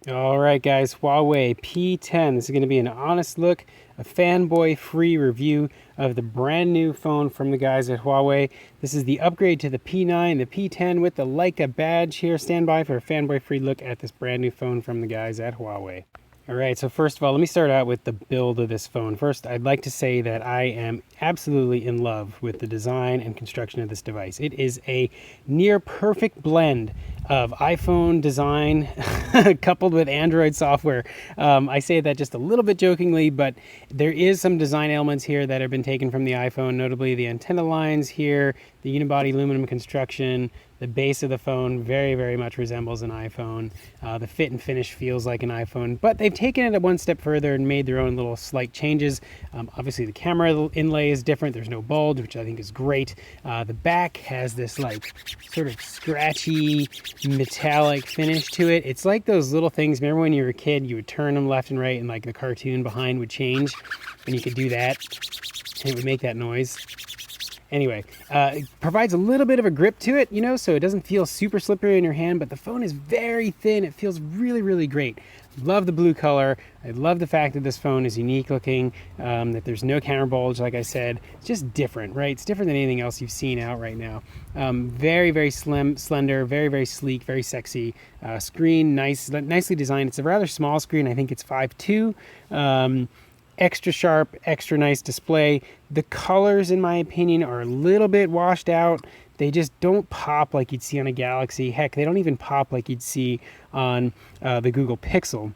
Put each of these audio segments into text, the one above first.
All right, guys, Huawei P10. This is going to be an honest look, a fanboy-free review of the brand new phone from the guys at Huawei. This is the upgrade to the P9, the P10 with the Leica badge here. Stand by for a fanboy-free look at this brand new phone from the guys at Huawei. All right, so first of all, let me start out with the build of this phone. First, I'd like to say that I am absolutely in love with the design and construction of this device. It is a near perfect blend of iPhone design coupled with Android software. I say that just a little bit jokingly, but there is some design elements here that have been taken from the iPhone, notably the antenna lines here, the unibody aluminum construction. The base of the phone very, very much resembles an iPhone. The fit and finish feels like an iPhone, but they've taken it one step further and made their own little slight changes. Obviously, the camera inlay is different. There's no bulge, which I think is great. The back has this like sort of scratchy metallic finish to it. It's like those little things. Remember when you were a kid, you would turn them left and right and like the cartoon behind would change and you could do that and it would make that noise. Anyway, it provides a little bit of a grip to it, you know, so it doesn't feel super slippery in your hand, but the phone is very thin. It feels really, really great. Love the blue color. I love the fact that this phone is unique looking, that there's no camera bulge, like I said. It's just different, right? It's different than anything else you've seen out right now. Very, very slim, slender, very, very sleek, very sexy. Screen, nicely designed. It's a rather small screen. I think it's 5.2. Extra sharp, extra nice display. The colors, in my opinion, are a little bit washed out. They just don't pop like you'd see on a Galaxy. Heck, they don't even pop like you'd see on the Google Pixel.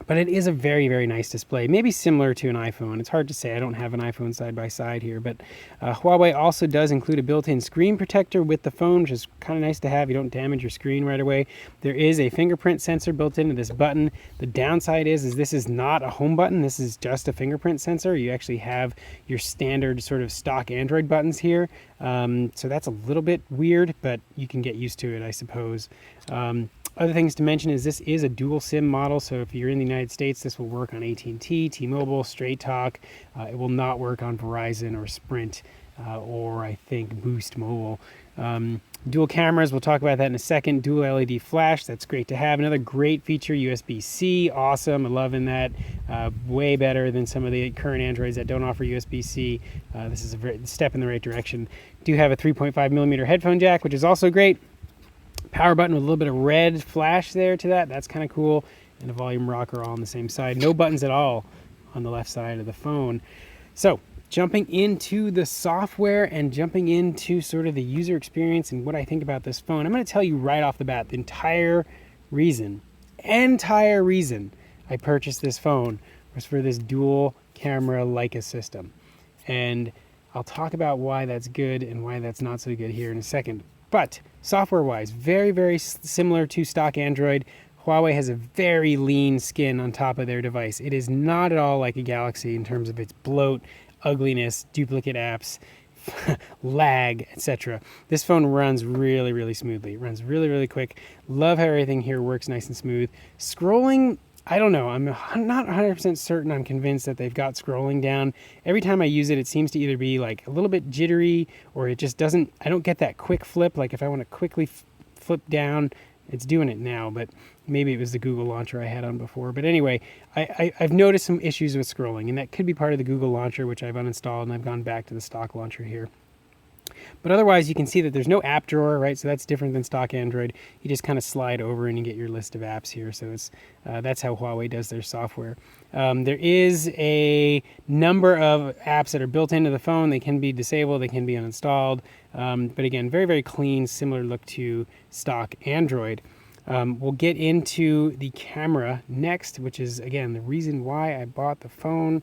But it is a very, very nice display. Maybe similar to an iPhone. It's hard to say. I don't have an iPhone side by side here. But Huawei also does include a built-in screen protector with the phone, which is kind of nice to have. You don't damage your screen right away. There is a fingerprint sensor built into this button. The downside is this is not a home button. This is just a fingerprint sensor. You actually have your standard sort of stock Android buttons here. So that's a little bit weird, but you can get used to it, I suppose. Other things to mention is this is a dual SIM model, so if you're in the United States, this will work on AT&T, T-Mobile, Straight Talk. It will not work on Verizon or Sprint or I think Boost Mobile. Dual cameras, we'll talk about that in a second. Dual LED flash, that's great to have. Another great feature, USB-C, awesome. I'm loving that. Way better than some of the current Androids that don't offer USB-C. This is a step in the right direction. Do have a 3.5 millimeter headphone jack, which is also great. Power button with a little bit of red flash there to that. That's kind of cool. And a volume rocker all on the same side. No buttons at all on the left side of the phone. So jumping into the software and jumping into sort of the user experience and what I think about this phone, I'm going to tell you right off the bat the entire reason I purchased this phone was for this dual camera Leica system. And I'll talk about why that's good and why that's not so good here in a second. But software-wise, very, very similar to stock Android. Huawei has a very lean skin on top of their device. It is not at all like a Galaxy in terms of its bloat, ugliness, duplicate apps, lag, etc. This phone runs really, really smoothly. It runs really, really quick. Love how everything here works nice and smooth. Scrolling, I don't know. I'm not 100% certain. I'm convinced that they've got scrolling down. Every time I use it, it seems to either be like a little bit jittery or it just doesn't, I don't get that quick flip. Like if I want to quickly flip down, it's doing it now, but maybe it was the Google launcher I had on before. But anyway, I've noticed some issues with scrolling, and that could be part of the Google launcher, which I've uninstalled, and I've gone back to the stock launcher here. But otherwise, you can see that there's no app drawer, right? So that's different than stock Android. You just kind of slide over and you get your list of apps here. So it's that's how Huawei does their software. There is a number of apps that are built into the phone. They can be disabled, they can be uninstalled. But again, very, very clean, similar look to stock Android. We'll get into the camera next, which is, again, the reason why I bought the phone.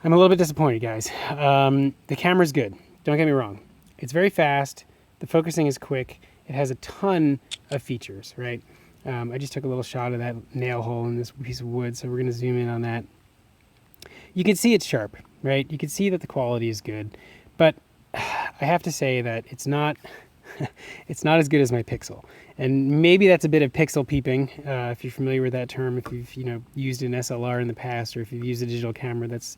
I'm a little bit disappointed, guys. The camera's good. Don't get me wrong. It's very fast. The focusing is quick. It has a ton of features, right? I just took a little shot of that nail hole in this piece of wood, so we're going to zoom in on that. You can see it's sharp, right? You can see that the quality is good, but I have to say that it's not it's not as good as my Pixel. And maybe that's a bit of pixel peeping, if you're familiar with that term, if you've used an SLR in the past, or if you've used a digital camera that's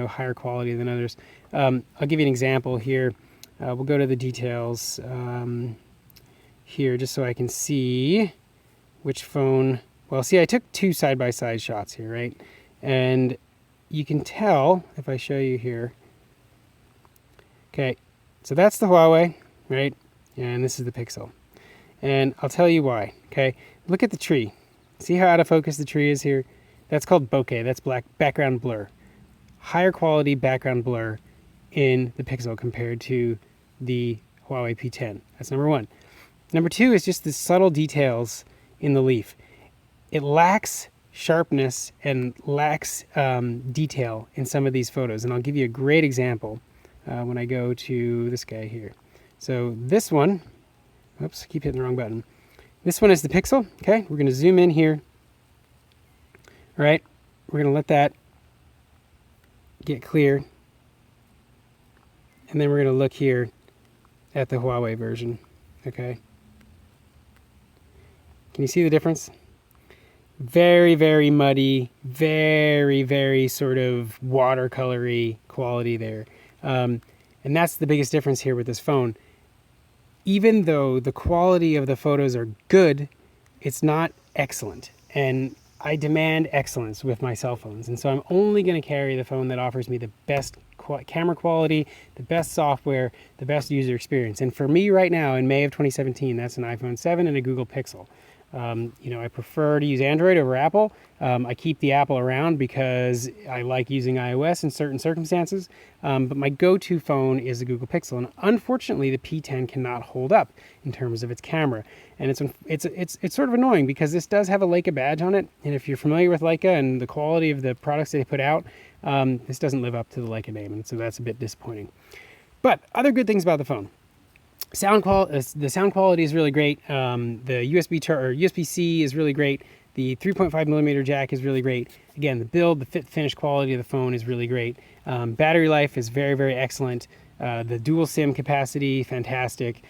higher quality than others. I'll give you an example here. We'll go to the details here just so I can see which phone Well, see, I took two side-by-side shots here, right? And you can tell, if I show you here, okay, so that's the Huawei, right? And this is the Pixel. And I'll tell you why, okay? Look at the tree. See how out of focus the tree is here? That's called bokeh, that's black background blur. Higher quality background blur in the Pixel compared to the Huawei P10. That's number one. Number two is just the subtle details in the leaf. It lacks sharpness and lacks detail in some of these photos. And I'll give you a great example when I go to this guy here. So this one, oops, I keep hitting the wrong button. This one is the Pixel, okay? We're gonna zoom in here. All right, we're gonna let that get clear. And then we're gonna look here at the Huawei version, okay? Can you see the difference? Very, very muddy, very, very sort of watercolory quality there. And that's the biggest difference here with this phone. Even though the quality of the photos are good, it's not excellent. And I demand excellence with my cell phones. And so I'm only going to carry the phone that offers me the best camera quality, the best software, the best user experience. And for me right now, in May of 2017, that's an iPhone 7 and a Google Pixel. You know, I prefer to use Android over Apple. I keep the Apple around because I like using iOS in certain circumstances. But my go-to phone is the Google Pixel, and unfortunately, the P10 cannot hold up in terms of its camera. And it's sort of annoying because this does have a Leica badge on it, and if you're familiar with Leica and the quality of the products they put out, this doesn't live up to the Leica name, and so that's a bit disappointing. But other good things about the phone. The sound quality is really great. The USB-C is really great. The 3.5 millimeter jack is really great. Again, the build, the fit finish quality of the phone is really great. Battery life is very, very excellent. The dual SIM capacity, fantastic.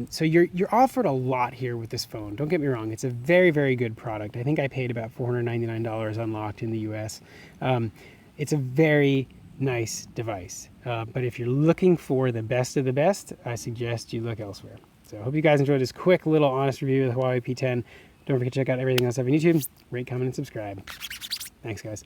So you're offered a lot here with this phone. Don't get me wrong. It's a very, very good product. I think I paid about $499 unlocked in the US. It's a very nice device. But if you're looking for the best of the best, I suggest you look elsewhere. So I hope you guys enjoyed this quick little honest review of the Huawei P10. Don't forget to check out everything else I have on YouTube. Rate, comment, and subscribe. Thanks, guys.